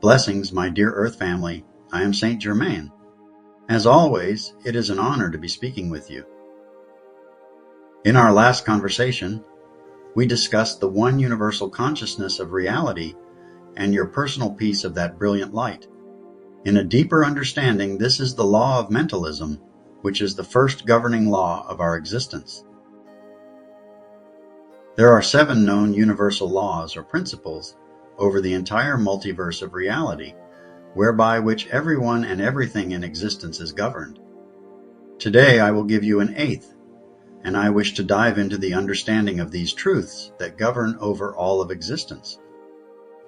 Blessings, my dear Earth family. I am Saint Germain. As always, it is an honor to be speaking with you. In our last conversation, we discussed the one universal consciousness of reality and your personal piece of that brilliant light. In a deeper understanding, this is the law of mentalism, which is the first governing law of our existence. There are 7 known universal laws or principles over the entire multiverse of reality, whereby which everyone and everything in existence is governed. Today I will give you an 8th, and I wish to dive into the understanding of these truths that govern over all of existence.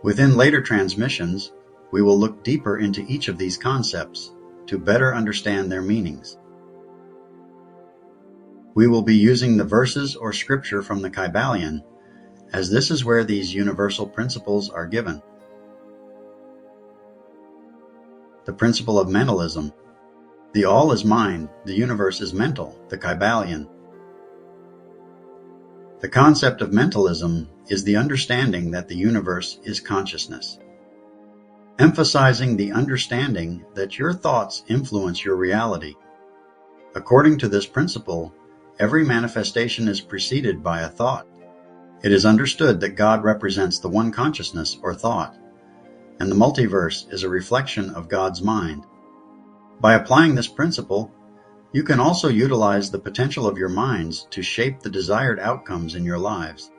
Within later transmissions, we will look deeper into each of these concepts to better understand their meanings. We will be using the verses or scripture from the Kybalion, as this is where these universal principles are given. The principle of mentalism. The all is mind, the universe is mental, the Kybalion. The concept of mentalism is the understanding that the universe is consciousness, emphasizing the understanding that your thoughts influence your reality. According to this principle, every manifestation is preceded by a thought. It is understood that God represents the one consciousness or thought, and the multiverse is a reflection of God's mind. By applying this principle, you can also utilize the potential of your minds to shape the desired outcomes in your lives.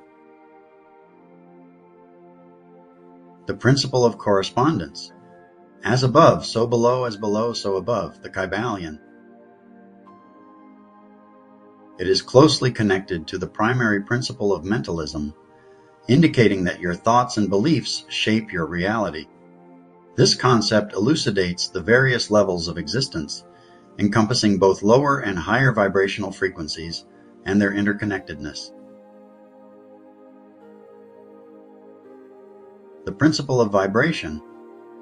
The principle of correspondence. As above, so below, as below, so above, the Kybalion. It is closely connected to the primary principle of mentalism, indicating that your thoughts and beliefs shape your reality. This concept elucidates the various levels of existence, encompassing both lower and higher vibrational frequencies and their interconnectedness. The principle of vibration.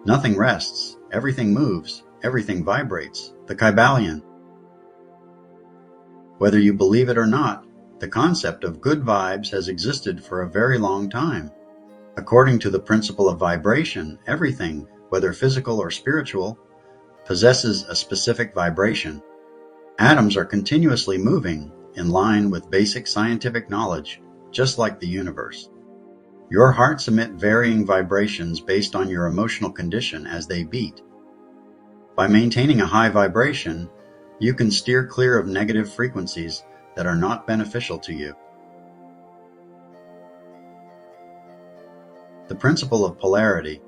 Nothing rests, everything moves, everything vibrates, the Kybalion. Whether you believe it or not, the concept of good vibes has existed for a very long time. According to the principle of vibration, everything, whether physical or spiritual, possesses a specific vibration. Atoms are continuously moving in line with basic scientific knowledge, just like the universe. Your hearts emit varying vibrations based on your emotional condition as they beat. By maintaining a high vibration, you can steer clear of negative frequencies that are not beneficial to you. The principle of polarity.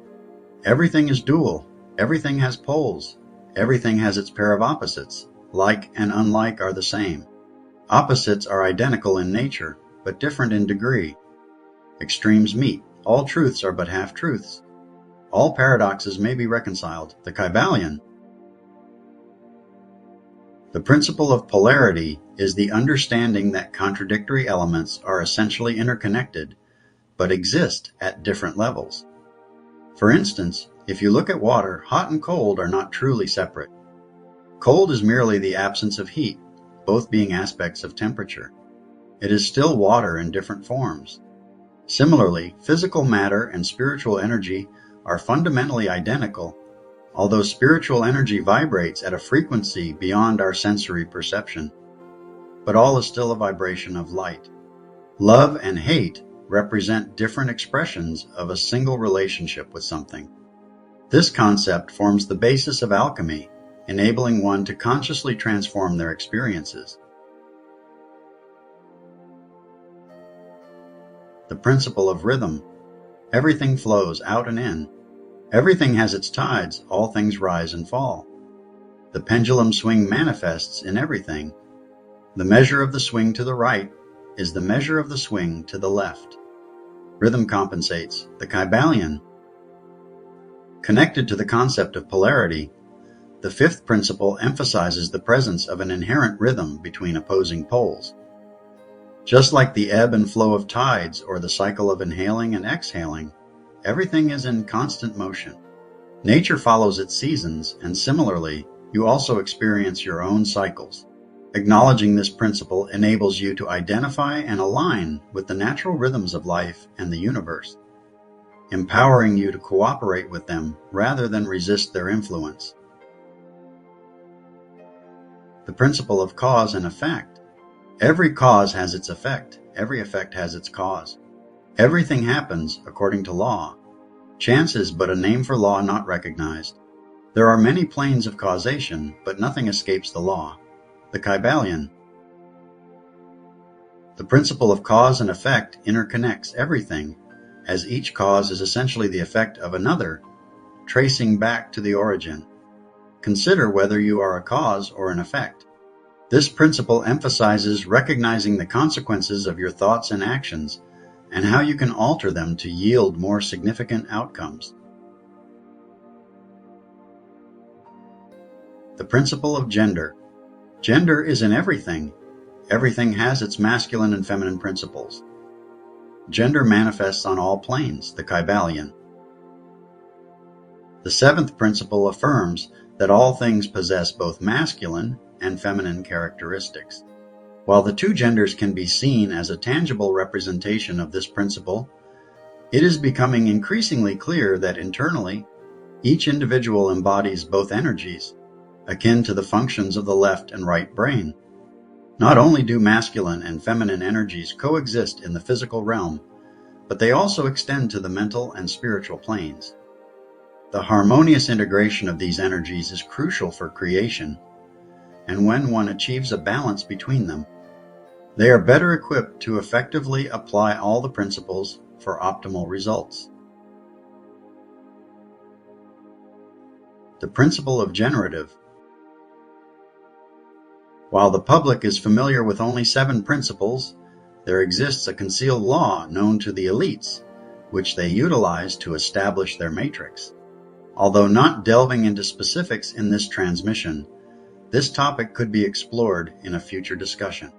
Everything is dual. Everything has poles. Everything has its pair of opposites. Like and unlike are the same. Opposites are identical in nature, but different in degree. Extremes meet. All truths are but half-truths. All paradoxes may be reconciled. The Kybalion. The principle of polarity is the understanding that contradictory elements are essentially interconnected, but exist at different levels. For instance, if you look at water, hot and cold are not truly separate. Cold is merely the absence of heat, both being aspects of temperature. It is still water in different forms. Similarly, physical matter and spiritual energy are fundamentally identical, although spiritual energy vibrates at a frequency beyond our sensory perception. But all is still a vibration of light. Love and hate represent different expressions of a single relationship with something. This concept forms the basis of alchemy, enabling one to consciously transform their experiences. The principle of rhythm. Everything flows out and in. Everything has its tides, all things rise and fall. The pendulum swing manifests in everything. The measure of the swing to the right is the measure of the swing to the left. Rhythm compensates, the Kybalion. Connected to the concept of polarity, the 5th principle emphasizes the presence of an inherent rhythm between opposing poles. Just like the ebb and flow of tides or the cycle of inhaling and exhaling, everything is in constant motion. Nature follows its seasons, and similarly, you also experience your own cycles. Acknowledging this principle enables you to identify and align with the natural rhythms of life and the universe. empowering you to cooperate with them rather than resist their influence. The principle of cause and effect. Every cause has its effect. Every effect has its cause. Everything happens according to law. Chance is but a name for law not recognized. There are many planes of causation, but nothing escapes the law. The Kybalion. The principle of cause and effect interconnects everything, as each cause is essentially the effect of another, tracing back to the origin. Consider whether you are a cause or an effect. This principle emphasizes recognizing the consequences of your thoughts and actions, and how you can alter them to yield more significant outcomes. The principle of gender. Gender is in everything. Everything has its masculine and feminine principles. Gender manifests on all planes, the Kybalion. The seventh principle affirms that all things possess both masculine and feminine characteristics. While the two genders can be seen as a tangible representation of this principle, it is becoming increasingly clear that internally, each individual embodies both energies, akin to the functions of the left and right brain. Not only do masculine and feminine energies coexist in the physical realm, but they also extend to the mental and spiritual planes. The harmonious integration of these energies is crucial for creation, and when one achieves a balance between them, they are better equipped to effectively apply all the principles for optimal results. The principle of generative. While the public is familiar with only 7 principles, there exists a concealed law known to the elites, which they utilize to establish their matrix. Although not delving into specifics in this transmission, this topic could be explored in a future discussion.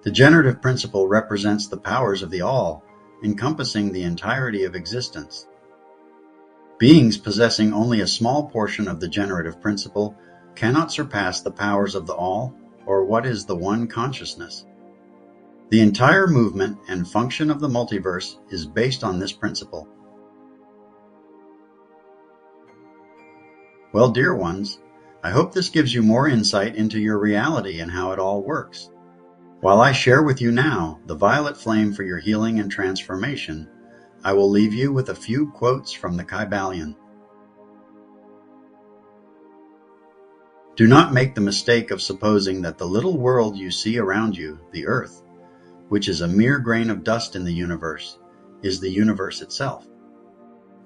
The generative principle represents the powers of the all, encompassing the entirety of existence. Beings possessing only a small portion of the generative principle cannot surpass the powers of the all, or what is the one consciousness. The entire movement and function of the multiverse is based on this principle. Well, dear ones, I hope this gives you more insight into your reality and how it all works. While I share with you now the violet flame for your healing and transformation, I will leave you with a few quotes from the Kybalion. Do not make the mistake of supposing that the little world you see around you, the Earth, which is a mere grain of dust in the universe, is the universe itself.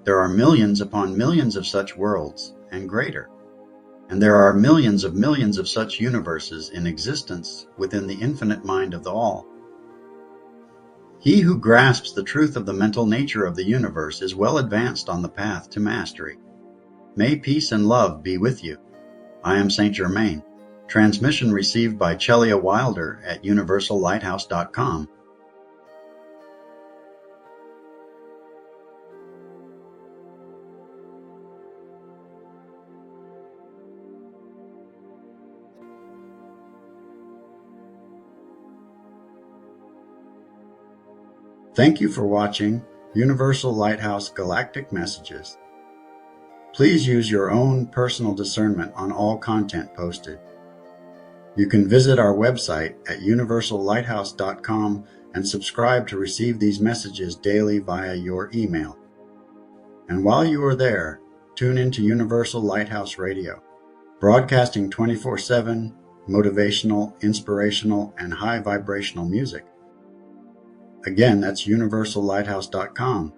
There are millions upon millions of such worlds, and greater. And there are millions of such universes in existence within the infinite mind of the all. He who grasps the truth of the mental nature of the universe is well advanced on the path to mastery. May peace and love be with you. I am Saint Germain. Transmission received by Chelia Wilder at universallighthouse.com. Thank you for watching Universal Lighthouse Galactic Messages. Please use your own personal discernment on all content posted. You can visit our website at universallighthouse.com and subscribe to receive these messages daily via your email. And while you are there, tune into Universal Lighthouse Radio, broadcasting 24/7, motivational, inspirational, and high vibrational music. Again, that's universallighthouse.com.